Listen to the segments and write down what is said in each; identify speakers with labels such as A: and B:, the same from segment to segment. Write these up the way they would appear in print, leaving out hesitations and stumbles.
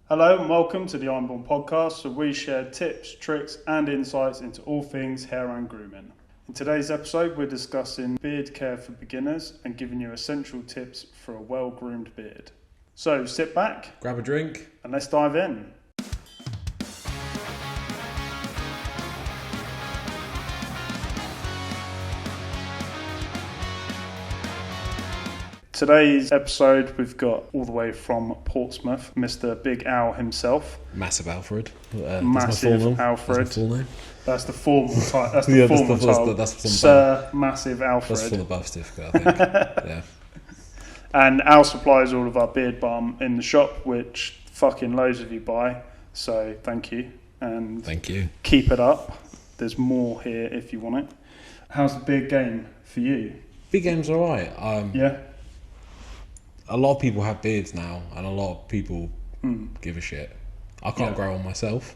A: Hello and welcome to the I'm Born podcast, where we share tips, tricks and insights into all things hair and grooming. In today's episode, we're discussing beard care for beginners and giving you essential tips for a well-groomed beard. So sit back,
B: grab a drink
A: and let's dive in. Today's episode, we've got all the way from Portsmouth, Mr. Big Al himself.
B: Massive Alfred.
A: Massive Alfred.
B: That's my full name.
A: That's the formal title. That's the formal title.
B: That's
A: Sir Massive Alfred.
B: That's for the birth certificate, I think. Yeah.
A: And Al supplies all of our beard balm in the shop, which fucking loads of you buy. So thank you. And
B: thank you.
A: Keep it up. There's more here if you want it. How's the beard game for you?
B: Beard game's alright.
A: Yeah.
B: A lot of people have beards now, and a lot of people give a shit. I can't grow one myself,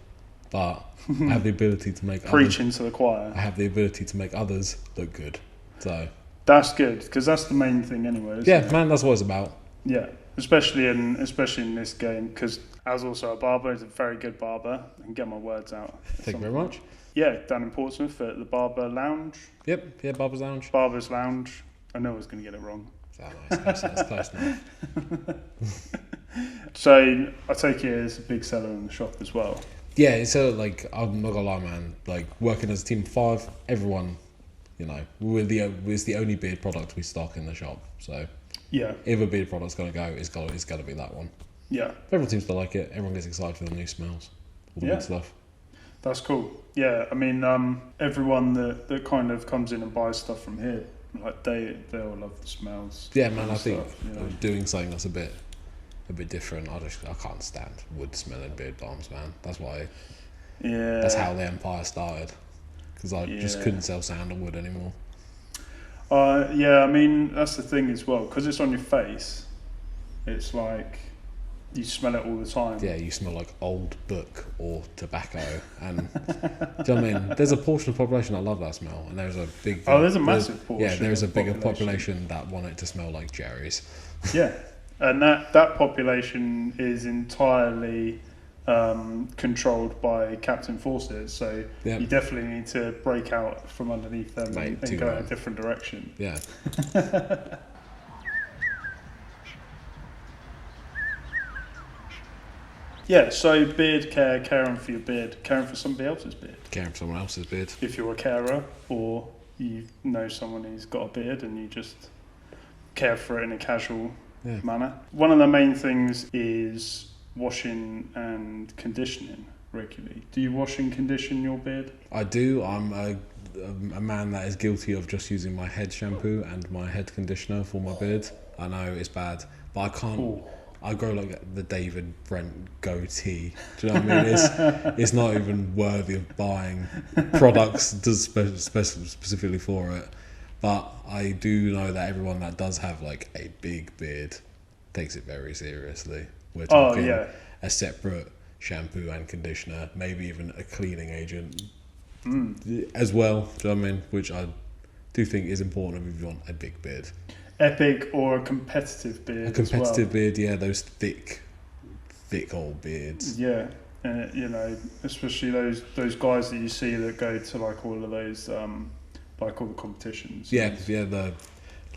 B: but I have the ability to make
A: preaching to the choir.
B: I have the ability to make others look good. So
A: that's good, because that's the main thing anyway. Isn't it?
B: Man, that's what it's about.
A: Yeah, especially in this game, because Al's also a barber. He's a very good barber. I can get my words out.
B: Thank you very much.
A: Yeah, down in Portsmouth at the Barber Lounge.
B: Yep, yeah, Barber's Lounge.
A: Barber's Lounge. I know I was going to get it wrong.
B: That's close enough.
A: So I take it as a big seller in the shop as well.
B: Yeah, it's I'm not gonna lie, man. Like, working as a team of 5, everyone, we're the only beard product we stock in the shop. So
A: yeah,
B: if a beard product's gonna go, it's gotta be that one.
A: Yeah,
B: everyone seems to like it. Everyone gets excited for the new smells, all the good stuff.
A: That's cool. Yeah, I mean, everyone that kind of comes in and buys stuff from here, like they all love the smells.
B: Yeah, man. I think doing something that's a bit different. I can't stand wood smelling beard balms, man. That's why. Yeah. That's how the empire started, because I just couldn't sell sandalwood anymore.
A: Yeah, I mean that's the thing as well, because it's on your face. It's like you smell it all the time.
B: Yeah, you smell like old book or tobacco, and do you know what I mean? There's a portion of the population that love that smell, and there's a big.
A: There's a massive portion.
B: Yeah, there's a bigger population that want it to smell like Jerry's.
A: Yeah, and that population is entirely controlled by captain forces. So you definitely need to break out from underneath them and go in a different direction.
B: Yeah.
A: Yeah, so beard care, caring for your beard, caring for somebody else's beard.
B: Caring for someone else's beard.
A: If you're a carer, or you know someone who's got a beard and you just care for it in a casual manner. One of the main things is washing and conditioning regularly. Do you wash and condition your beard?
B: I do. I'm a man that is guilty of just using my head shampoo and my head conditioner for my beard. I know it's bad, but I can't. Ooh. I grow like the David Brent goatee. Do you know what I mean? It's not even worthy of buying products specifically for it. But I do know that everyone that does have like a big beard takes it very seriously. We're talking a separate shampoo and conditioner, maybe even a cleaning agent as well. Do you know what I mean? Which I do think is important if you want a big beard.
A: Epic or a competitive beard.
B: A competitive beard, yeah, those thick old beards.
A: Yeah, especially those guys that you see that go to like all of those, like all the competitions.
B: Yeah, the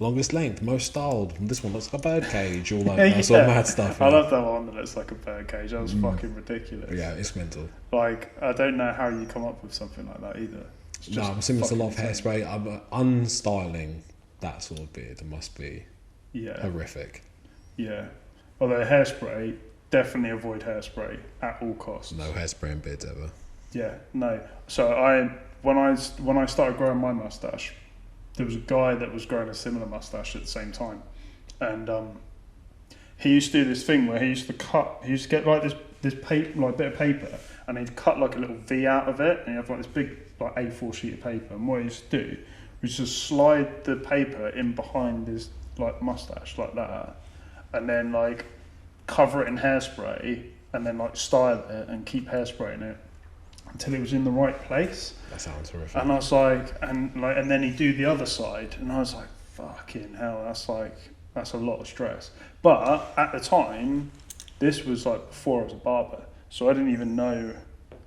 B: longest length, most styled. This one looks like a bird cage. All that sort of mad stuff.
A: I love that one that looks like a bird cage. That was fucking ridiculous.
B: Yeah, it's mental.
A: Like, I don't know how you come up with something like that either.
B: I'm assuming it's a lot of hairspray. Unstyling that sort of beard must be horrific. Yeah,
A: although hairspray, definitely avoid hairspray at all costs.
B: No hairspray in beards ever.
A: Yeah, no. So when I started growing my mustache, there was a guy that was growing a similar mustache at the same time, and he used to do this thing where he used to get like this paper, like bit of paper, and he'd cut like a little V out of it, and he'd have like this big like A4 sheet of paper, and what he used to do was just slide the paper in behind his like mustache like that, and then like cover it in hairspray, and then like style it and keep hairspraying it until it was in the right place.
B: That sounds horrific.
A: And I was like, and then he'd do the other side, and I was like, fucking hell, that's a lot of stress. But at the time, This was like before I was a barber, so I didn't even know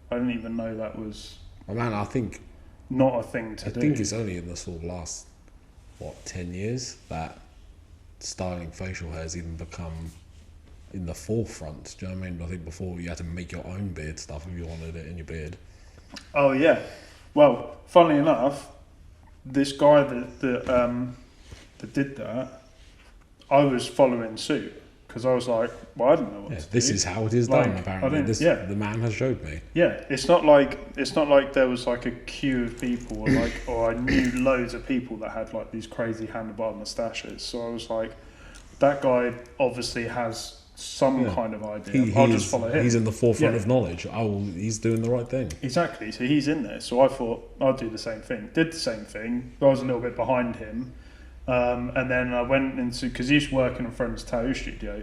A: that was
B: Oh man, I think
A: not a thing to do.
B: I think it's only in the sort of last 10 years that styling facial hair has even become in the forefront. Do you know what I mean? I think before you had to make your own beard stuff if you wanted it in your beard.
A: Oh yeah. Well, funnily enough, this guy that did that, I was following suit because I was like, well, I don't know what to
B: this
A: do.
B: is how it is
A: Like,
B: done. Apparently, the man has showed me.
A: Yeah, it's not like there was like a queue of people or I knew loads of people that had like these crazy handlebar moustaches. So I was like, that guy obviously has some kind of idea. I'll just follow him.
B: He's in the forefront of knowledge. He's doing the right thing.
A: Exactly. So he's in there. So I thought I'd do the same thing. Did the same thing. I was a little bit behind him. And then I went into, because he used to work in a friend's tattoo studio,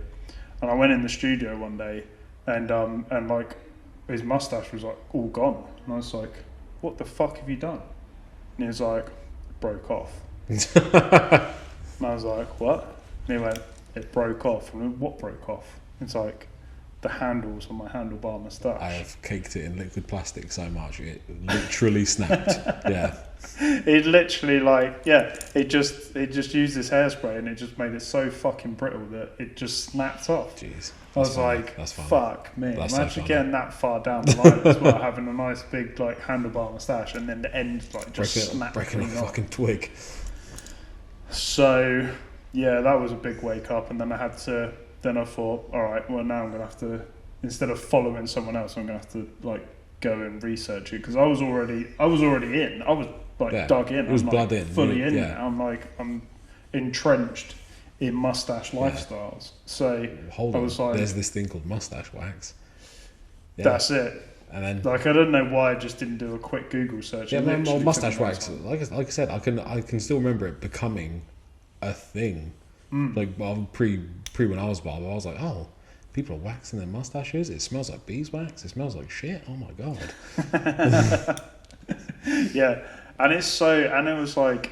A: and I went in the studio one day, and like his mustache was like all gone, and I was like, "What the fuck have you done?" And he was like, "Broke off." And I was like, "What?" And he went, "It broke off." And I went, "What broke off?" It's like the handles on my handlebar moustache.
B: I have caked it in liquid plastic so much it literally snapped. Yeah.
A: It literally it just used this hairspray and it just made it so fucking brittle that it just snapped off.
B: Jeez.
A: I was like,
B: that's funny.
A: fuck me.
B: That's
A: I'm
B: so
A: actually
B: funny.
A: getting that far down the line as well, having a nice big like handlebar moustache and then the end like just snapped
B: breaking a
A: clean off.
B: fucking twig.
A: So yeah, that was a big wake up, and then I thought, all right, well now I'm gonna have to, instead of following someone else, I'm gonna have to like go and research it, because I was already in. I was like dug in.
B: It was
A: I'm
B: blood
A: like
B: in.
A: Fully in now. I'm entrenched in mustache lifestyles. So
B: Hold
A: I
B: on.
A: was like,
B: There's this thing called mustache wax. Yeah.
A: that's it.
B: And then
A: Like I don't know why I just didn't do a quick Google search.
B: yeah, man,
A: Literally
B: mustache
A: couldn't
B: wax.
A: find
B: Like I said, I can still remember it becoming a thing. Like pre when I was barber, I was like, oh, people are waxing their mustaches. It smells like beeswax. It smells like shit. Oh my god.
A: Yeah, and it was like,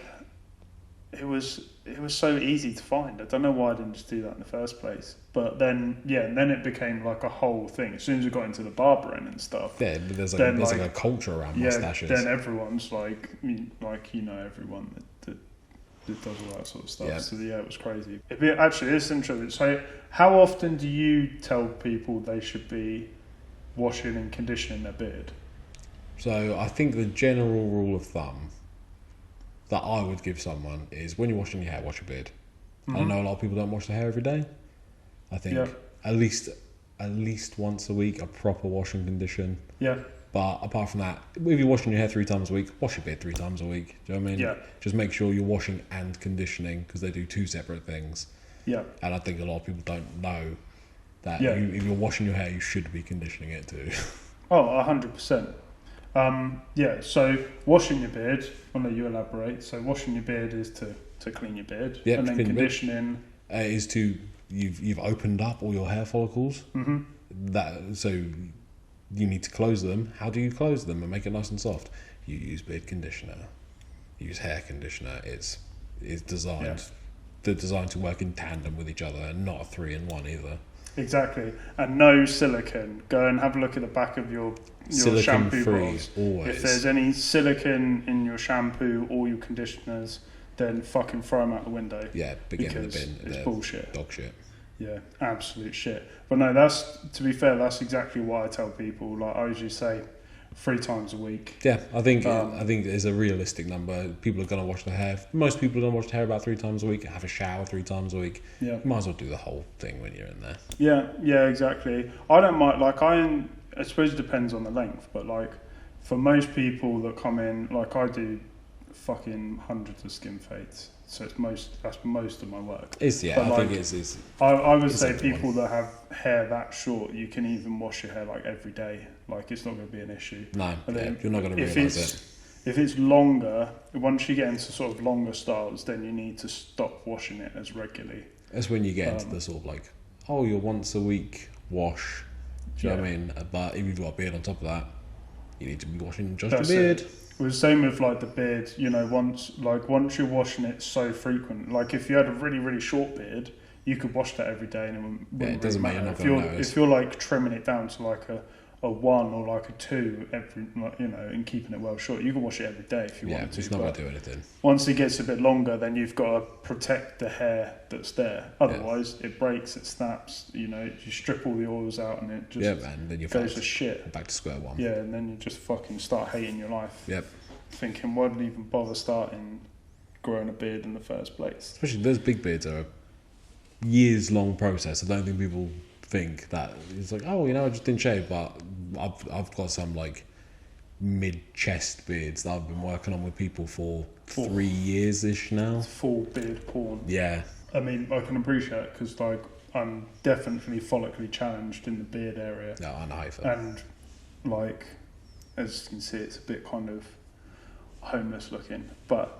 A: it was so easy to find. I don't know why I didn't just do that in the first place. But then it became like a whole thing. As soon as we got into the barbering and stuff.
B: Yeah, but there's like a culture around mustaches.
A: Then everyone's like everyone that does all that sort of stuff.
B: Yeah.
A: So yeah, it was crazy. Actually, it's interesting. So how often do you tell people they should be washing and conditioning their beard?
B: So I think the general rule of thumb that I would give someone is when you're washing your hair, wash your beard. I know a lot of people don't wash their hair every day. I think at least once a week, a proper wash and condition.
A: Yeah.
B: But apart from that, if you're washing your hair 3 times a week, wash your beard 3 times a week. Do you know what I mean?
A: Yeah.
B: Just make sure you're washing and conditioning, because they do 2 separate things.
A: Yeah.
B: And I think a lot of people don't know that if you're washing your hair, you should be conditioning it too.
A: Oh, 100%. So washing your beard, I'll let you elaborate. So washing your beard is to clean your beard.
B: Yep,
A: and then conditioning
B: is to you've opened up all your hair follicles. So you need to close them. How do you close them and make it nice and soft? You use beard conditioner. You use hair conditioner. It's designed.
A: Yeah.
B: They're designed to work in tandem with each other, and not a 3-in-1 either.
A: Exactly. And no silicone. Go and have a look at the back of your shampoo bottles.
B: Always.
A: If there's any silicone in your shampoo or your conditioners, then fucking throw them out the window.
B: Yeah, begin in the
A: because
B: bin.
A: it's
B: They're
A: bullshit.
B: Dog shit.
A: Yeah, absolute shit. But no, to be fair, that's exactly what I tell people. Like I usually say 3 times a week.
B: Yeah, I think it's a realistic number. People are going to wash their hair. Most people are going to wash their hair about 3 times a week. Have a shower 3 times a week.
A: Yeah,
B: you might as well do the whole thing when you're in there.
A: Yeah, exactly. I don't mind. Like I suppose it depends on the length, but like for most people that come in, like I do, fucking hundreds of skin fades. So that's most of my work.
B: I think it's.
A: I would say people that have hair that short, you can even wash your hair like every day. Like it's not going to be an issue.
B: No, you're not going to realise it.
A: If it's longer, once you get into sort of longer styles, then you need to stop washing it as regularly.
B: That's when you get into the sort of like, your once a week wash. Do you know what I mean? But if you've got a beard on top of that, you need to be washing just your beard.
A: It was the same with like the beard, once you're washing it so frequent, like if you had a really, really short beard, you could wash that every day and it
B: doesn't
A: really
B: matter.
A: matter. If you're like trimming it down to like a 1 or like a 2 every, you know, and keeping it well short, you can wash it every day if you want to.
B: It's not going to do anything.
A: Once it gets a bit longer, then you've got to protect the hair that's there. Otherwise, it breaks, it snaps. You know, you strip all the oils out, and it just
B: and then you're
A: goes to shit.
B: Back to square one.
A: Yeah, and then you just fucking start hating your life.
B: Yep.
A: Thinking, why did I even bother starting growing a beard in the first place?
B: Especially those big beards are a years-long process. I don't think people think that it's like, oh, you know, I just didn't shave, but I've got some like mid-chest beards that I've been working on with people for 3 years-ish now.
A: It's full beard porn.
B: Yeah.
A: I mean, I can appreciate it because like I'm definitely follically challenged in the beard area.
B: Yeah, I know how you feel.
A: And like, as you can see, it's a bit kind of homeless looking, but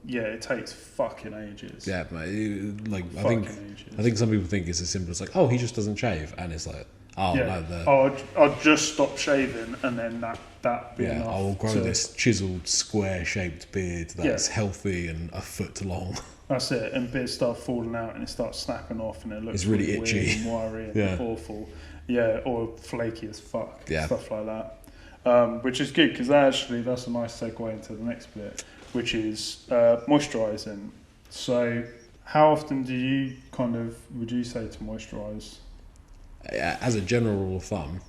A: yeah, it takes fucking ages.
B: Yeah, mate. Like,
A: fucking
B: I think some people think it's as simple as like, oh, he just doesn't shave, and it's like, oh,
A: yeah.
B: no,
A: I'll just stop shaving, and then that be enough.
B: I will grow this chiseled, square-shaped beard that's healthy and a foot long.
A: That's it, and bits start falling out, and it starts snapping off, and it looks
B: it's really itchy,
A: weird and wiry, and awful. Yeah, or flaky as fuck.
B: Yeah,
A: stuff like that. Which is good because that's a nice segue into the next bit, which is moisturising. So, how often do you would you say to moisturise?
B: As a general rule of thumb,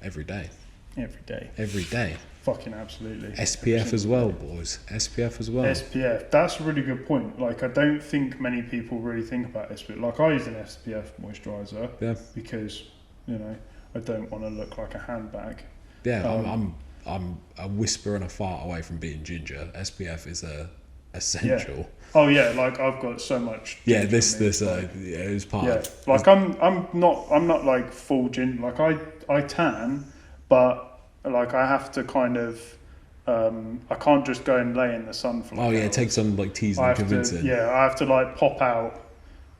B: every day.
A: Every day.
B: Every day.
A: Fucking absolutely.
B: SPF as well, boys. SPF as well.
A: SPF. That's a really good point. Like, I don't think many people really think about SPF. Like, I use an SPF moisturiser.
B: Yeah.
A: Because, you know, I don't want to look like a handbag.
B: Yeah, I'm a whisper and a fart away from being ginger. SPF is essential.
A: Yeah. Oh yeah, like I've got so much.
B: Yeah, it was part.
A: Yeah,
B: of,
A: like I'm not like full ginger. Like I tan, but like I have to kind of. I can't just go and lay in the sun for. Like
B: it takes some like teasing and convincing.
A: I have to like pop out,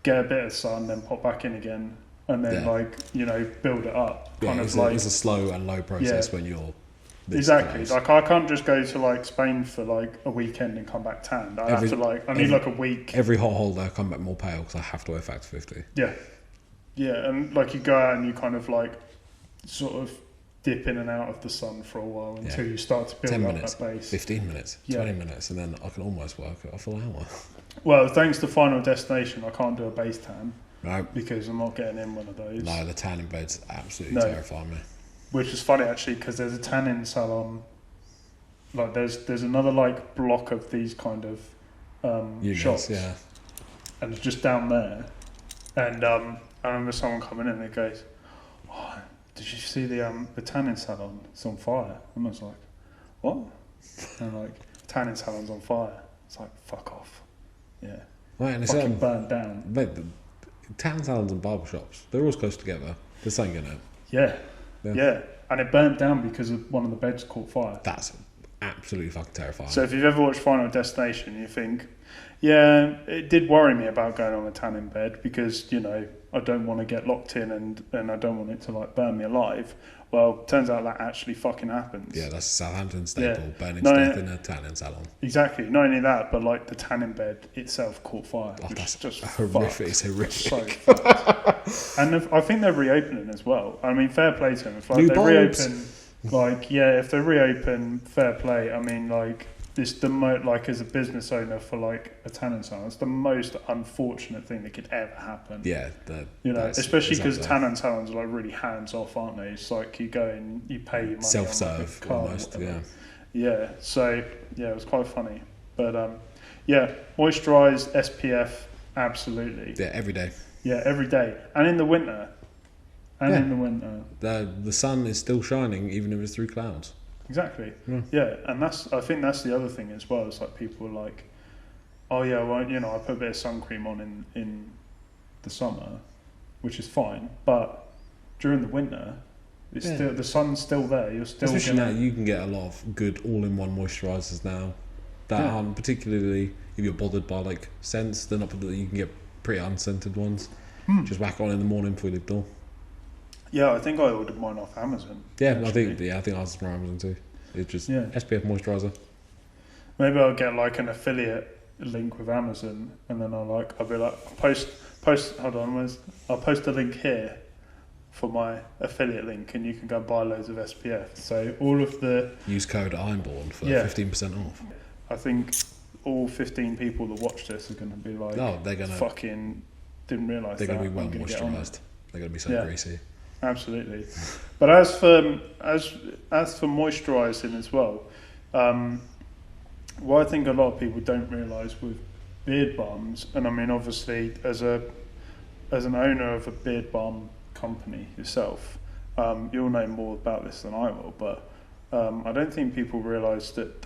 A: get a bit of sun, then pop back in again, and then like build it up.
B: It's a slow and low process when you're.
A: Exactly. Like I can't just go to like Spain for like a weekend and come back tanned. I need like a week.
B: Every hot holiday I come back more pale because I have to wear Factor 50.
A: Yeah. Yeah, and like you go out and you kind of like sort of dip in and out of the sun for a while until you start to build
B: 10
A: up
B: minutes,
A: that base.
B: 15 minutes, 20 minutes, and then I can almost work a full hour.
A: Well, thanks to Final Destination, I can't do a base tan.
B: Right.
A: Because I'm not getting in one of those.
B: No, the tanning beds absolutely terrify me.
A: Which is funny actually, because there's a tanning salon. Like there's another like block of these kind of shops, and it's just down there. And I remember someone coming in and it goes, "Oh, did you see the tanning salon? It's on fire." And I was like, "What?" And I'm like, "Tanning salon's on fire." It's like, "Fuck off." Yeah.
B: Right, and it's
A: fucking burned down.
B: Mate, the tanning salons and barbershops, they're always close together. There's something in it.
A: Yeah, and it burnt down because of one of the beds caught fire.
B: That's absolutely fucking terrifying.
A: So if you've ever watched Final Destination, you think, yeah, it did worry me about going on a tanning bed because, I don't want to get locked in and I don't want it to like burn me alive. Well, turns out that actually fucking happens.
B: Yeah, that's a Southampton staple, burning to death in a tanning salon.
A: Exactly. Not only that, but like the tanning bed itself caught fire.
B: Oh, that's
A: just
B: horrific. It's horrific.
A: So fucked. And I think they're reopening as well. I mean, fair play to them. If like, they reopen, if they reopen, fair play. I mean, like, it's the as a business owner for like a tanning salon, it's the most unfortunate thing that could ever happen.
B: Yeah,
A: especially because tanning salons are like really hands off, aren't they? It's like you go in, you pay your money,
B: self-serve
A: on
B: almost.
A: Yeah. So it was quite funny, but moisturise, SPF, absolutely.
B: Yeah, every day.
A: Yeah, every day, and in the winter.
B: The sun is still shining even if it's through clouds.
A: Exactly. Yeah, and I think that's the other thing as well. It's like people are like, oh yeah, well, I put a bit of sun cream on in the summer, which is fine, but during the winter, it's still the sun's still there. You're still
B: especially now you can get a lot of good all-in-one moisturisers now that aren't particularly if you're bothered by like scents. They're not. You can get pretty unscented ones. Just whack on in the morning before you leave the door.
A: Yeah, I think I ordered mine off Amazon.
B: Yeah, actually. I think I was from Amazon too. It's just SPF moisturiser.
A: Maybe I'll get like an affiliate link with Amazon, and then I'll be like, post. Hold on, I'll post a link here for my affiliate link, and you can go buy loads of SPF. So all of the
B: use code Ironborn for 15% off.
A: I think all 15 people that watch this are going to be like,
B: they're gonna
A: fucking didn't realise
B: they're
A: that.
B: going to be well moisturised. They're going to be so greasy.
A: Absolutely. But as for moisturising as well, what I think a lot of people don't realise with beard balms, and I mean obviously as an owner of a beard balm company yourself, you'll know more about this than I will, but I don't think people realise that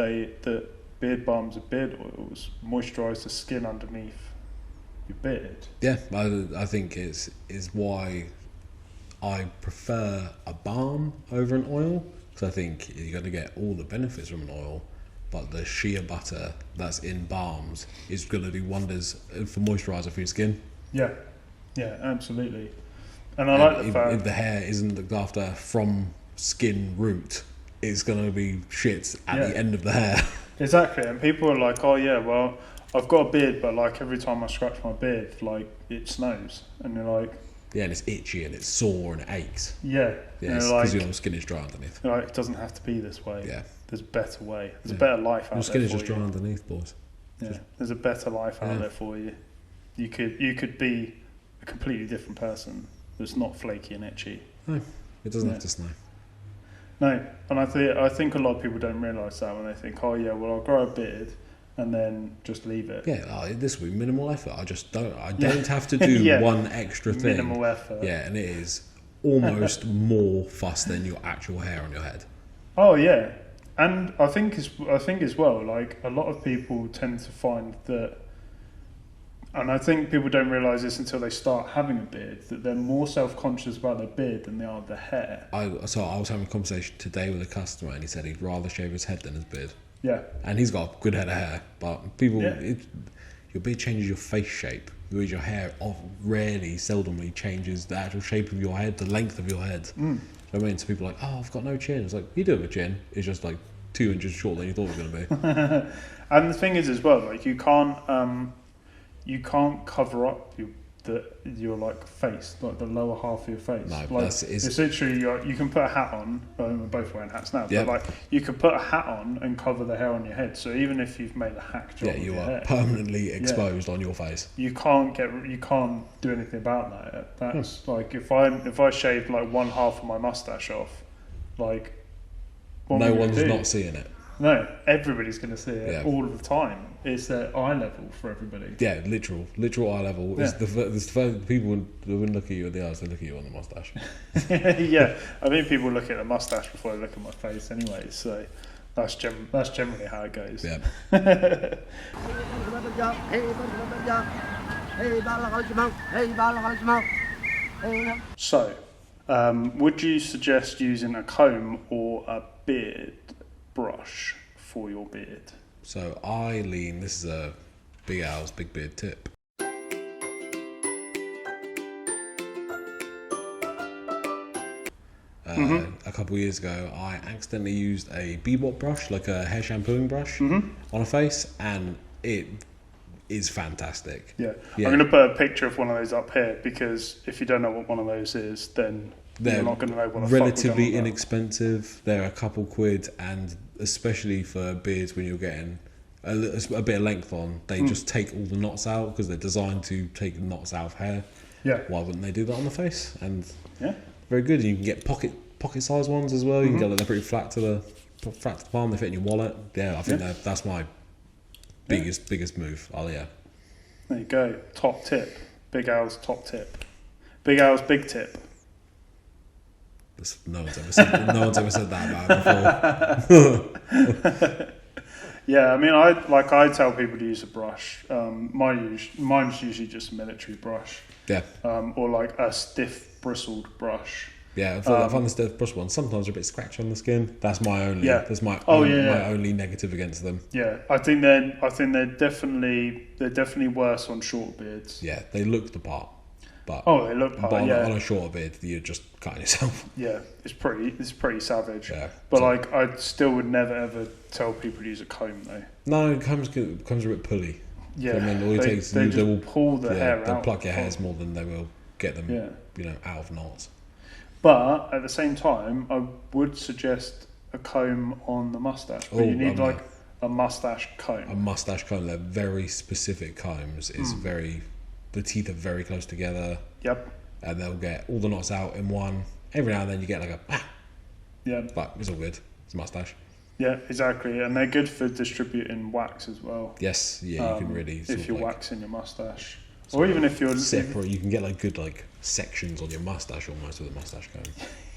A: beard balms and beard oils moisturise the skin underneath your beard.
B: Yeah, I think is why I prefer a balm over an oil, because I think you're going to get all the benefits from an oil, but the shea butter that's in balms is going to do wonders for moisturiser for your skin.
A: Yeah, absolutely. And I like the fact
B: if the hair isn't looked after from skin root, it's going to be shit at the end of the hair.
A: Exactly, and people are like, oh yeah, well, I've got a beard, but like every time I scratch my beard, like it snows, and you're like,
B: yeah, and it's itchy and it's sore and it aches.
A: Yeah,
B: because your skin is dry underneath.
A: You're like, it doesn't have to be this way.
B: Yeah,
A: there's a better way. There's a better life out there.
B: Your skin is
A: for
B: just
A: you.
B: Dry underneath, boys.
A: Yeah, there's a better life out there for you. You could be a completely different person that's not flaky and itchy.
B: No, it doesn't have to snow.
A: No, and I think a lot of people don't realise that when they think, oh yeah, well I'll grow a beard and then just leave it.
B: Yeah, this will be minimal effort. I don't have to do one extra thing.
A: Minimal effort.
B: Yeah, and it is almost more fuss than your actual hair on your head.
A: Oh yeah, and I think as well, like a lot of people tend to find that, and I think people don't realise this until they start having a beard, that they're more self-conscious about their beard than they are their hair.
B: So I was having a conversation today with a customer, and he said he'd rather shave his head than his beard.
A: Yeah.
B: And he's got a good head of hair, but people, your beard changes your face shape, whereas your hair seldomly changes the actual shape of your head, the length of your head. You know what I mean? So people are like, oh, I've got no chin. It's like, you do have a chin. It's just like 2 inches shorter than you thought it was going to be.
A: And the thing is as well, like you can't cover up your like face, like the lower half of your face.
B: No,
A: like it's literally you can put a hat on. We're both wearing hats now, but like you can put a hat on and cover the hair on your head. So even if you've made a hack job,
B: you are
A: hair,
B: permanently exposed on your face.
A: You can't do anything about that. That's like if I shaved like one half of my mustache off, like
B: no one's not seeing it.
A: No, everybody's going to see it all of the time. It's at eye level for everybody.
B: Yeah, literal eye level. Yeah. It's the people when look at you in the eyes, they look at you on the mustache.
A: Yeah, I think people look at the mustache before they look at my face anyway. So that's generally how it goes.
B: Yeah.
A: So, would you suggest using a comb or a beard brush for your beard?
B: So this is a Big Al's Big Beard tip. A couple of years ago, I accidentally used a bebop brush, like a hair shampooing brush, on a face, and it is fantastic.
A: Yeah. I'm going to put a picture of one of those up here, because if you don't know what one of those is, then you're not going to know what the fuck we're
B: relatively
A: going on
B: inexpensive. They're a couple quid, and especially for beards when you're getting a bit of length on, they just take all the knots out because they're designed to take knots out of hair.
A: Yeah.
B: Why wouldn't they do that on the face? And very good. And you can get pocket size ones as well. You can get they're pretty flat to the palm. They fit in your wallet. Yeah, I think that's my biggest move. Oh yeah.
A: There you go. Top tip. Big Al's top tip. Big Al's big tip.
B: No one's ever said that about it before.
A: Yeah, I mean, I tell people to use a brush. Mine's usually just a military brush.
B: Yeah.
A: Or like a stiff bristled brush.
B: Yeah, I find the stiff brush ones sometimes are a bit scratchy on the skin. That's my only.
A: Yeah.
B: That's my only negative against them.
A: Yeah, I think they're definitely worse on short beards.
B: Yeah, they look the part. But
A: they look part.
B: But on a shorter beard, you're just cutting yourself.
A: Yeah, it's pretty savage.
B: Yeah,
A: but like, I still would never ever tell people to use a comb though.
B: No, it comes a bit pulley.
A: Yeah,
B: So, I mean, all it takes
A: they
B: they will
A: pull the hair out.
B: They'll pluck your hairs more than they will get them,
A: Yeah.
B: out of knots.
A: But at the same time, I would suggest a comb on the mustache. But you need like a mustache comb.
B: A mustache comb. They're very specific combs. It's the teeth are very close together.
A: Yep.
B: And they'll get all the knots out in one. Every now and then you get like a
A: Yeah.
B: But it's all good. It's a mustache.
A: Yeah, exactly. And they're good for distributing wax as well.
B: Yes, yeah, you can really
A: if you're waxing your mustache. Or
B: So
A: even if you're
B: separate, you can get like good like sections on your mustache almost with a mustache comb.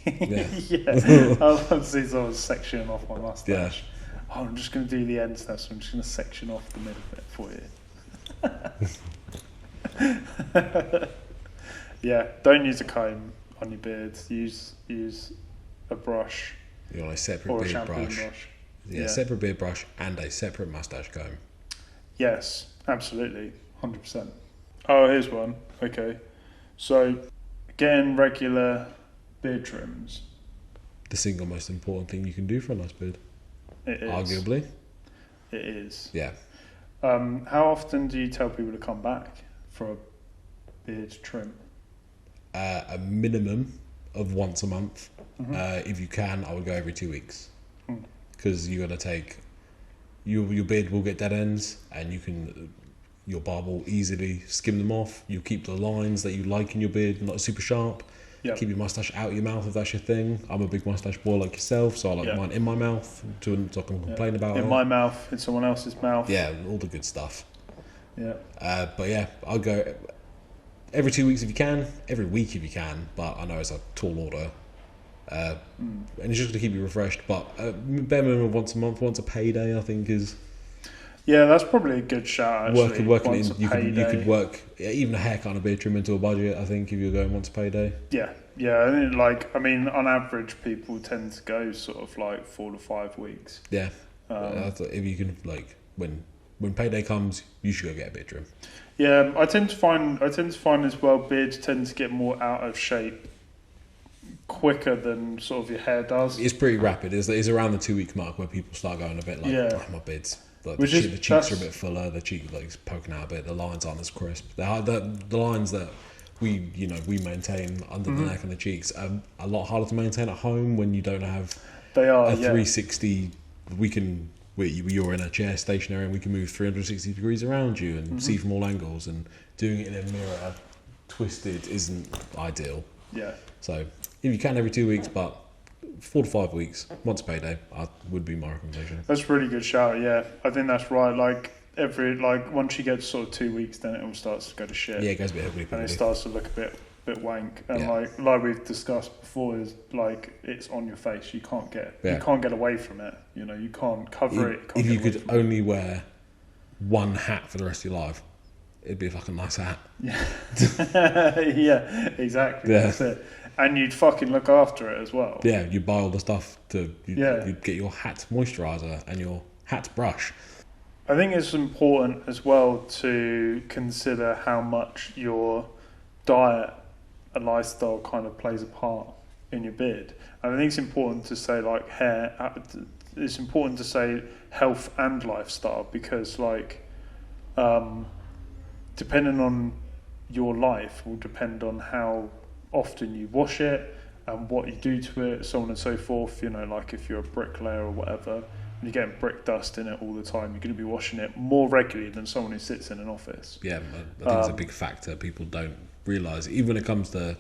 B: Yeah,
A: yeah. I love to see someone sectioning off my mustache.
B: Yeah.
A: Oh, I'm just going to do the ends now, so I'm just going to section off the middle bit for you. Yeah, don't use a comb on your beard. Use a brush.
B: You know, a separate
A: or a
B: beard
A: shampoo
B: brush.
A: Yeah,
B: separate beard brush and a separate mustache comb.
A: Yes, absolutely, 100%. Oh, here's one. Okay, so getting regular beard trims.
B: The single most important thing you can do for a nice beard.
A: It is.
B: Arguably.
A: It is.
B: Yeah.
A: How often do you tell people to come back for a beard trim?
B: A minimum of once a month.
A: Mm-hmm.
B: If you can, I would go every 2 weeks.
A: Mm.
B: Because you got to take... Your beard will get dead ends and your barber will easily skim them off. You'll keep the lines that you like in your beard not super sharp.
A: Yep.
B: Keep your mustache out of your mouth if that's your thing. I'm a big mustache boy like yourself, so I like mine in my mouth so I can complain about it.
A: In my mouth, in someone else's mouth.
B: Yeah, all the good stuff.
A: Yeah.
B: But yeah, I'll go every 2 weeks if you can, every week if you can, but I know it's a tall order. And it's just to keep you refreshed, but bare minimum once a month, once a payday I think is...
A: Yeah, that's probably a good shout. Actually.
B: Working in, you could work even a haircut and a beard trim into a budget. I think if you're going once a payday.
A: Yeah. I mean, on average, people tend to go sort of like 4 to 5 weeks.
B: Yeah. If you can, like when payday comes, you should go get a beard trim.
A: Yeah, I tend to find as well beards tend to get more out of shape quicker than sort of your hair does.
B: It's pretty rapid. It's around the 2 week mark where people start going a bit like, my beard's. Like the cheeks are a bit fuller, the cheek like poking out a bit, the lines aren't as crisp. The lines that we maintain under the neck and the cheeks are a lot harder to maintain at home when you don't have a 360. You're in a chair stationary and we can move 360 degrees around you and see from all angles, and doing it in a mirror twisted isn't ideal.
A: Yeah.
B: So if you can every 2 weeks, but 4 to 5 weeks, once a payday, would be my recommendation.
A: That's a really good shout. Yeah, I think that's right. Like once you get to sort of 2 weeks, then it all starts to go to shit.
B: Yeah, it goes a bit heavily,
A: and it starts to look a bit wank. And like we've discussed before, is like it's on your face. You can't get away from it. You know, you can't cover it.
B: If you could only wear one hat for the rest of your life, it'd be a fucking nice hat.
A: Yeah, yeah, exactly.
B: Yeah.
A: That's it. And you'd fucking look after it as well.
B: Yeah, you buy all the stuff you'd get your hat moisturiser and your hat brush.
A: I think it's important as well to consider how much your diet and lifestyle kind of plays a part in your beard. And I think it's important to say like hair. It's important to say health and lifestyle because depending on your life will depend on how often you wash it and what you do to it, so on and so forth. You know, like if you're a bricklayer or whatever, and you're getting brick dust in it all the time, you're going to be washing it more regularly than someone who sits in an office.
B: Yeah, I think it's a big factor people don't realise, even when it comes to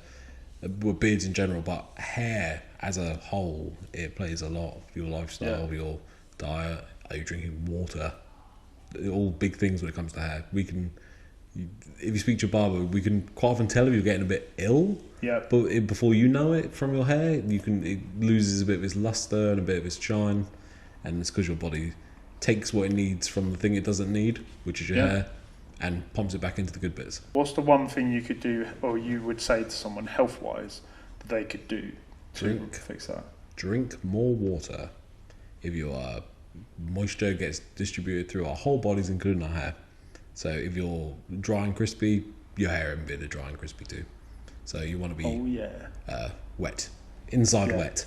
B: beards in general, but hair as a whole, it plays a lot. Your lifestyle, your diet, are you drinking water? All big things when it comes to hair. If you speak to your barber, we can quite often tell if you're getting a bit ill.
A: Yeah.
B: But before you know it from your hair, it loses a bit of its luster and a bit of its shine, and it's because your body takes what it needs from the thing it doesn't need, which is your hair, and pumps it back into the good bits.
A: What's the one thing you could do, or you would say to someone health-wise, that they could do to fix that?
B: Drink more water. If your moisture gets distributed through our whole bodies, including our hair. So if you're dry and crispy, your hair and beard are dry and crispy too. So you want to be wet, inside wet.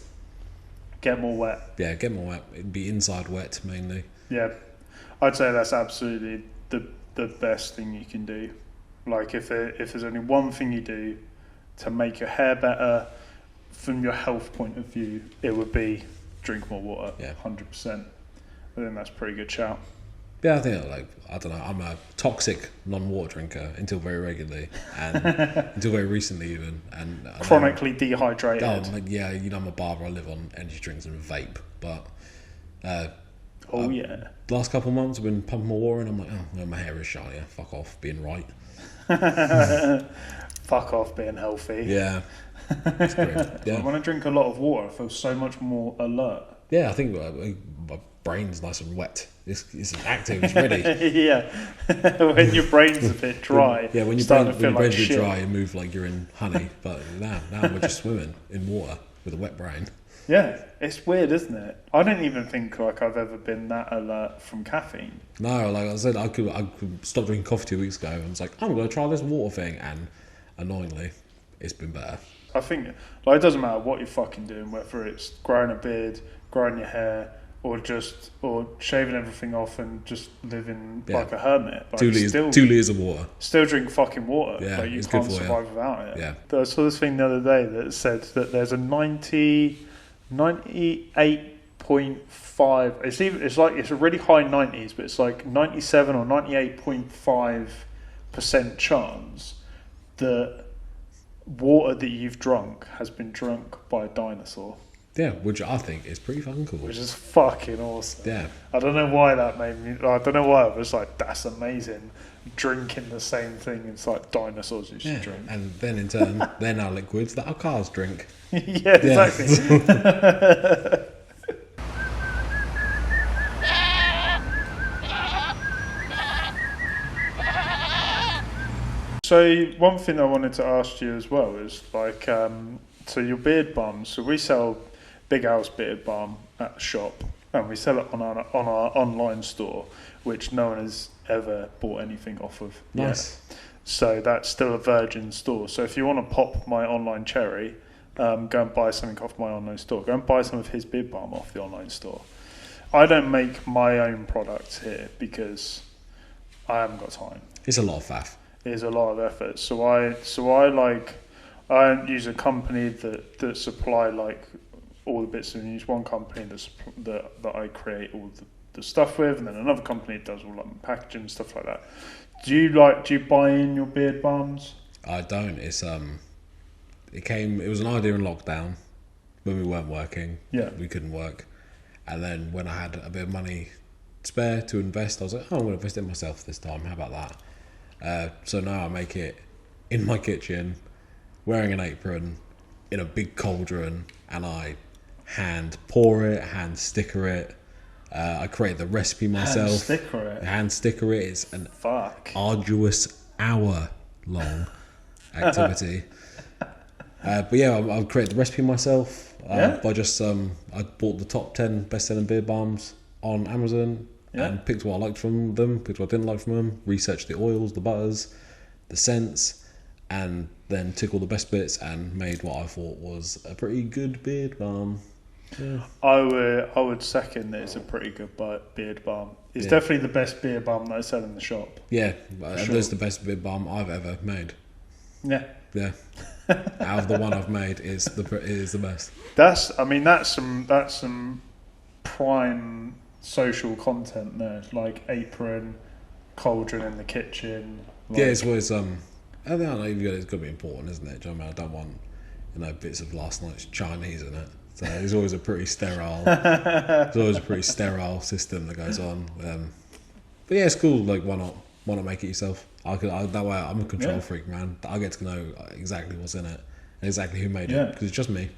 A: Get more wet.
B: Yeah, get more wet. It'd be inside wet mainly.
A: Yeah, I'd say that's absolutely the the best thing you can do. Like if there's only one thing you do to make your hair better from your health point of view, it would be drink more water.
B: Yeah.
A: 100%. I think that's a pretty good shout.
B: Yeah, I think I don't know. I'm a toxic non-water drinker until very regularly, and until very recently even, and
A: chronically dehydrated.
B: Oh yeah, you know I'm a barber. I live on energy drinks and vape, but last couple of months I've been pumping more water, and I'm like, oh, no, my hair is shinier. Fuck off, being right.
A: Fuck off, being healthy.
B: Yeah, it's great. Yeah.
A: When I drink a lot of water, I feel so much more alert.
B: Yeah, I think my brain's nice and wet. It's active. It's ready.
A: Yeah, when your brain's a bit dry.
B: Yeah, when your brain's a bit dry, you move like you're in honey. But now we're just swimming in water with a wet brain.
A: Yeah, it's weird, isn't it? I don't even think like I've ever been that alert from caffeine.
B: No, like I said, I could stop drinking coffee 2 weeks ago. And was like, I'm going to try this water thing, and annoyingly, it's been better.
A: I think like it doesn't matter what you're fucking doing, whether it's growing a beard, growing your hair, or shaving everything off and just living like a hermit. Like
B: 2 litres of water.
A: Still drink fucking water.
B: Yeah,
A: like you can't survive without it.
B: Yeah.
A: I saw this thing the other day that said that there's a 98.5. It's a really high 90s, but it's like 97 or 98.5% chance that water that you've drunk has been drunk by a dinosaur.
B: Yeah, which I think is pretty fucking cool.
A: Which is fucking awesome.
B: Yeah.
A: I don't know why that made me... I don't know why I was like, that's amazing. Drinking the same thing it's like dinosaurs used to drink.
B: And then in turn, they're now liquids that our cars drink.
A: Yeah, exactly. So one thing I wanted to ask you as well is like, so your beard balm. So we sell Big Al's Beard Balm at the shop, and we sell it on our online store, which no one has ever bought anything off of.
B: Nice.
A: Yet. So that's still a virgin store. So if you want to pop my online cherry, go and buy something off my online store. Go and buy some of his beard balm off the online store. I don't make my own products here because I haven't got time.
B: It's a lot of faff.
A: It is a lot of effort. So I use a company that supply like all the bits, and use one company that I create all the stuff with, and then another company that does all like packaging and stuff like that. Do you buy in your beard balms?
B: I don't. It's it was an idea in lockdown when we weren't working.
A: Yeah.
B: We couldn't work. And then when I had a bit of money spare to invest, I was like, oh, I'm going to invest in myself this time. How about that? So now I make it in my kitchen, wearing an apron, in a big cauldron, and I hand pour it, hand sticker it. I create the recipe myself. Hand sticker it. It's an arduous hour-long activity. But yeah, I've created the recipe myself. By just I bought the top 10 best-selling beard balms on Amazon and picked what I liked from them, picked what I didn't like from them, researched the oils, the butters, the scents, and then took all the best bits and made what I thought was a pretty good beard balm. Yeah.
A: I would second that it's a pretty good beard balm. It's definitely the best beard balm that I sell in the shop.
B: Yeah, that's the best beard balm I've ever made.
A: Yeah.
B: Yeah. Out of the one I've made, is the best.
A: That's some prime social content there, like apron, cauldron in the kitchen. Like,
B: yeah, it's always I don't know, it's got to be important, isn't it? Do you know what I mean? I don't want bits of last night's Chinese in it. So it's always a pretty sterile. It's always a pretty sterile system that goes on. But yeah, it's cool. Like, why not make it yourself? That way, I'm a control freak, man. I get to know exactly what's in it and exactly who made it, because it's just me.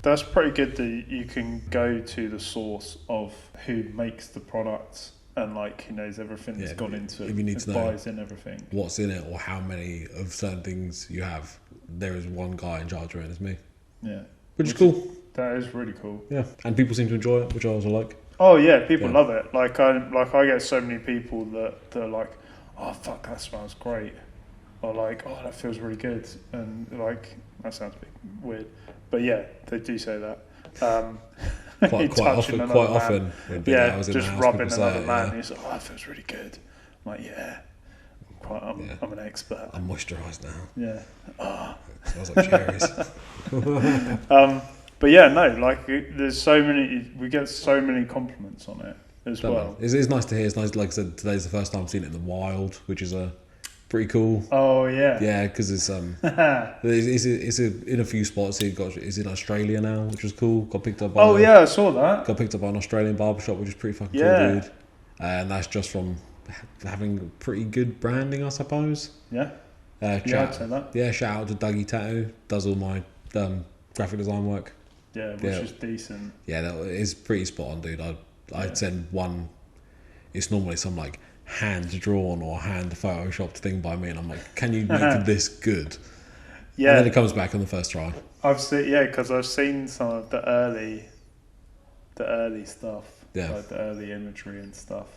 B: That's
A: pretty good that you can go to the source of who makes the product and like who knows everything that's gone into it.
B: If you need to know
A: buys in everything,
B: what's in it or how many of certain things you have, there is one guy in charge of it, and it's me.
A: Yeah,
B: which is cool.
A: That is really cool.
B: Yeah, and people seem to enjoy it, which I also like.
A: Oh yeah, people love it. Like I get so many people that are like, oh fuck, that smells great, or like, oh that feels really good, and like that sounds a bit weird, but yeah, they do say that.
B: Quite often. When
A: just rubbing another man. He's like, oh that feels really good. I'm like, yeah, I'm an expert.
B: I'm moisturised now.
A: Yeah. Oh.
B: It smells like cherries.
A: But yeah, no, like there's so many. We get so many compliments on it as well.
B: It's nice to hear. It's nice. Like I said, today's the first time I've seen it in the wild, which is pretty cool.
A: Oh yeah.
B: Yeah, because it's in a few spots. It's in Australia now, which was cool. Got picked up.
A: Oh yeah, I saw that.
B: Got picked up by an Australian barbershop, which is pretty fucking cool, dude. And that's just from having pretty good branding, I suppose.
A: Yeah.
B: I'd say that. Yeah, shout out to Dougie Tattoo. Does all my graphic design work.
A: Yeah, which is decent.
B: Yeah, that is pretty spot on, dude. I'd send one. It's normally some like hand drawn or hand photoshopped thing by me, and I'm like, can you make this good? Yeah. And then it comes back on the first try.
A: Because I've seen some of the early stuff.
B: Yeah.
A: Like the early imagery and stuff.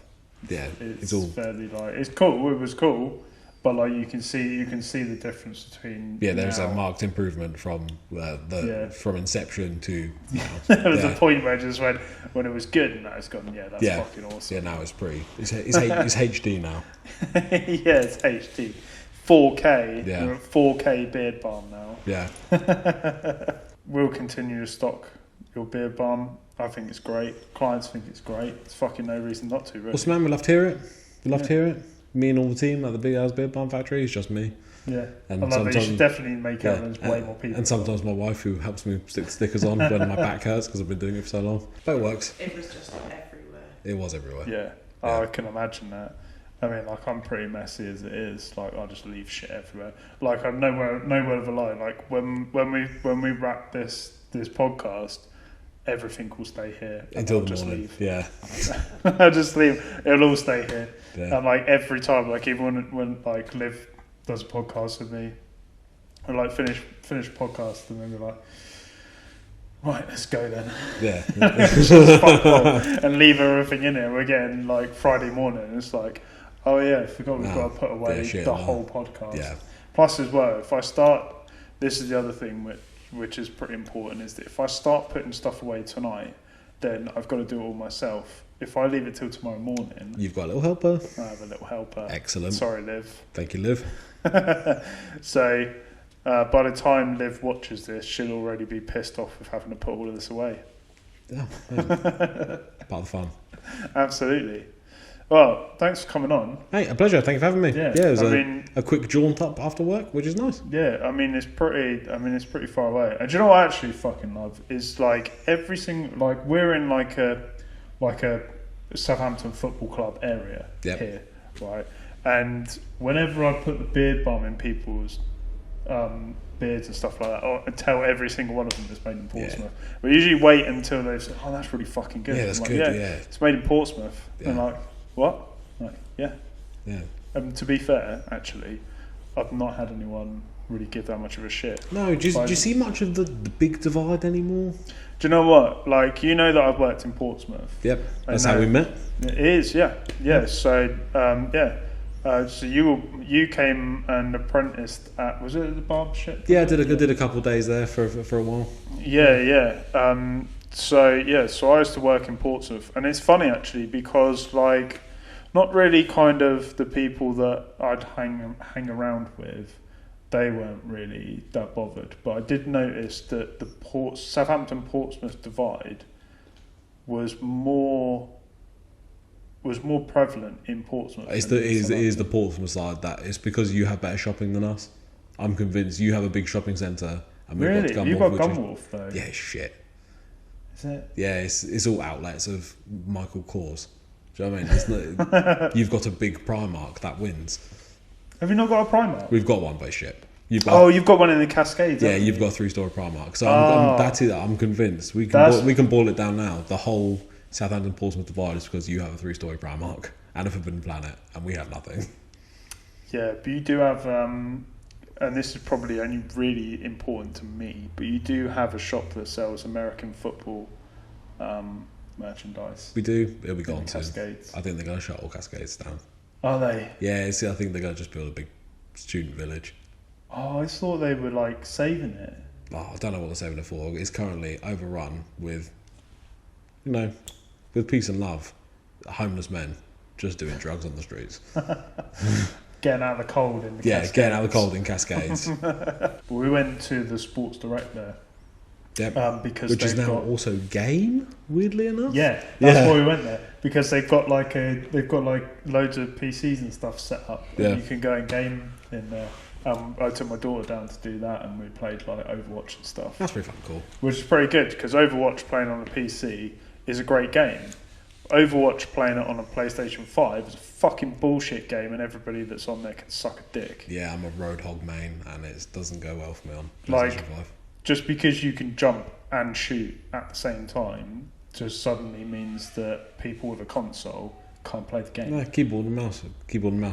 B: Yeah,
A: it's all fairly like it's cool. It was cool, but like you can see the difference between.
B: Yeah, there's a marked improvement from from inception to now.
A: There was a point where just when it was good, and now it's gone. Yeah, that's fucking awesome.
B: Yeah, now it's it's HD now.
A: Yeah, it's HD, 4K.
B: Yeah,
A: we're at 4K beard balm now.
B: Yeah.
A: We'll continue to stock your beard balm. I think it's great. Clients think it's great. It's fucking no reason not to, really.
B: Awesome, man. We love to hear it. To hear it. Me and all the team at the Big Al Beard Balm factory. It's just me.
A: Yeah. And I love it. You should definitely make out there's way more people.
B: And sometimes my wife, who helps me stick stickers on when my back hurts because I've been doing it for so long. But it works.
C: It was just everywhere.
B: It was everywhere.
A: Yeah. Oh, I can imagine that. I mean, like, I'm pretty messy as it is. Like, I just leave shit everywhere. Like, I'm no word of a lie. Like, when we wrap this podcast, everything will stay here
B: until the morning. Leave. Yeah.
A: I'll just leave. It'll all stay here.
B: Yeah.
A: And like every time, like even when like Liv does a podcast with me, I like finish podcast and then we're like, right, let's go then.
B: Yeah.
A: Just fuck off and leave everything in here. We're getting like Friday morning. And it's like, oh yeah, I forgot we've got to put away the whole podcast.
B: Yeah.
A: Plus as well, if I start, this is the other thing which is pretty important, is that if I start putting stuff away tonight, then I've got to do it all myself. If I leave it till tomorrow morning...
B: You've got a little helper.
A: I have a little helper.
B: Excellent.
A: Sorry, Liv.
B: Thank you, Liv.
A: So, by the time Liv watches this, she'll already be pissed off with having to put all of this away.
B: Yeah, part of the fun.
A: Absolutely. Well, thanks for coming on.
B: Hey, a pleasure. Thank you for having me.
A: Yeah,
B: it was a quick jaunt up after work, which is nice.
A: Yeah, it's pretty far away. And do you know what I actually fucking love is like every single, like we're in like a Southampton Football Club area here, right? And whenever I put the beard balm in people's beards and stuff like that, I tell every single one of them it's made in Portsmouth. We usually wait until they say, "Oh, that's really fucking good."
B: Yeah, that's
A: like,
B: good. Yeah,
A: it's made in Portsmouth.
B: Yeah.
A: And like, what? Like, yeah.
B: Yeah.
A: To be fair, actually, I've not had anyone really give that much of a shit.
B: No, do you see much of the big divide anymore?
A: Do you know what? Like, you know that I've worked in Portsmouth.
B: Yep, that's how we met.
A: It is, yeah. So, so you came and apprenticed at, was it the barbershop?
B: Yeah, I did a couple of days there for a while.
A: Yeah. So I used to work in Portsmouth, and it's funny actually because like, not really kind of the people that I'd hang around with, they weren't really that bothered. But I did notice that the Southampton Portsmouth divide was more prevalent in Portsmouth.
B: It is the Portsmouth side that it's because you have better shopping than us. I'm convinced you have a big shopping centre. And we've
A: really? You've got Gunwolf though?
B: Yeah, shit.
A: Is it?
B: Yeah, it's all outlets of Michael Kors. Do you know what I mean? It's not, you've got a big Primark that wins.
A: Have you not got a Primark?
B: We've got one, but shit.
A: You've got one in the Cascades.
B: Yeah, you've got a 3-story Primark. So I'm convinced we can boil it down now. The whole Southampton Portsmouth divide is because you have a 3-story Primark and a Forbidden Planet, and we have nothing. Yeah,
A: but you do have, and this is probably only really important to me, but you do have a shop that sells American football merchandise.
B: We do. It'll be gone soon.
A: Cascades.
B: I think they're going to shut all Cascades down.
A: Are they?
B: Yeah, I think they're going to just build a big student village.
A: Oh, I thought they were like saving it.
B: Oh, I don't know what they're saving it for. It's currently overrun with, with peace and love, homeless men just doing drugs on the streets.
A: getting out of the cold in the Cascades.
B: getting out of the cold in Cascades.
A: But we went to the Sports Direct there.
B: Yep.
A: Because
B: which is now also Game, weirdly enough.
A: Yeah, that's why we went there, because they've got like loads of PCs and stuff set up. And you can go and game in there. I took my daughter down to do that, and we played like Overwatch and stuff.
B: That's pretty fucking cool.
A: Which is pretty good, because Overwatch playing on a PC is a great game. Overwatch playing it on a PlayStation 5 is a fucking bullshit game, and everybody that's on there can suck a dick.
B: Yeah, I'm a Roadhog main, and it doesn't go well for me on
A: Like,
B: PlayStation 5.
A: Just because you can jump and shoot at the same time just suddenly means that people with a console can't play the game.
B: No, keyboard and mouse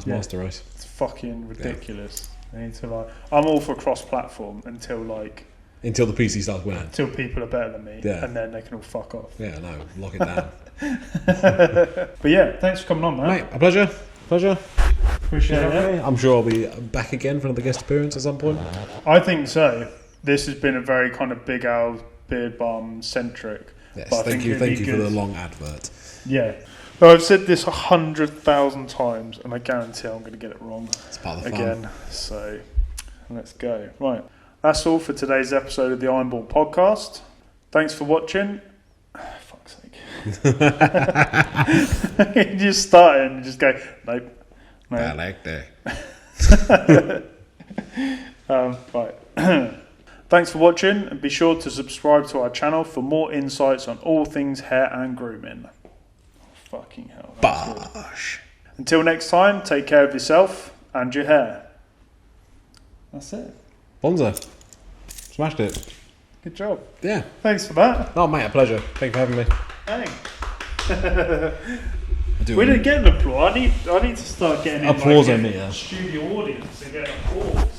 B: master race.
A: It's fucking ridiculous. They need to I'm all for cross-platform until
B: the PC starts winning.
A: Until people are better than me, and then they can all fuck off.
B: Yeah, no, lock it down.
A: But yeah, thanks for coming on, man.
B: Mate, a pleasure.
A: Appreciate it.
B: I'm sure I'll be back again for another guest appearance at some point.
A: I think so. This has been a very kind of Big Al Beard Balm centric.
B: Yes, thank you for the long advert.
A: Yeah. But I've said this 100,000 times, and I guarantee I'm going to get it wrong
B: it's part of the fun.
A: Again. So let's go. Right. That's all for today's episode of the Ironborn podcast. Thanks for watching. Fuck's sake. You just start it and just go, nope.
B: I like that.
A: Right. Thanks for watching, and be sure to subscribe to our channel for more insights on all things hair and grooming. Fucking hell.
B: Bosh.
A: Until next time, take care of yourself and your hair. That's it.
B: Bonzo. Smashed it.
A: Good job.
B: Yeah.
A: Thanks for that.
B: Oh, mate, a pleasure. Thank you for having me.
A: Thanks. We didn't get an applause. I need to start getting
B: applause
A: in,
B: meter.
A: Studio audience and get an applause.